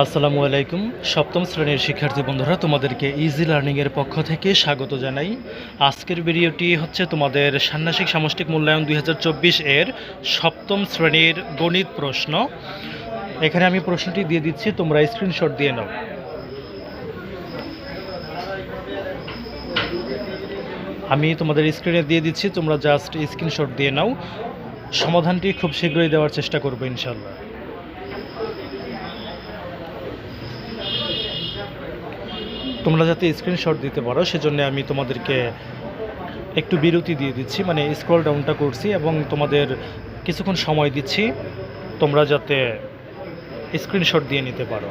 আসসালামু আলাইকুম। সপ্তম শ্রেণীর শিক্ষার্থী বন্ধুরা, তোমাদেরকে ইজি লার্নিংয়ের পক্ষ থেকে স্বাগত জানাই। আজকের ভিডিওটি হচ্ছে তোমাদের ষান্মাসিক সামষ্টিক মূল্যায়ন 2024 এর সপ্তম শ্রেণীর গণিত প্রশ্ন। এখানে আমি প্রশ্নটি দিয়ে দিচ্ছি, তোমরা স্ক্রিনশট দিয়ে নাও। আমি তোমাদের স্ক্রিনে দিয়ে দিচ্ছি, তোমরা জাস্ট স্ক্রিনশট দিয়ে নাও। সমাধানটি খুব শীঘ্রই দেওয়ার চেষ্টা করবো ইনশাল্লাহ। তোমরা যাতে স্ক্রিনশট দিতে পারো সেজন্য আমি তোমাদেরকে একটু বিরতি দিয়ে দিচ্ছি, মানে স্ক্রল ডাউনটা করছি এবং তোমাদের কিছুক্ষণ সময় দিচ্ছি, তোমরা যাতে স্ক্রিনশট দিয়ে নিতে পারো।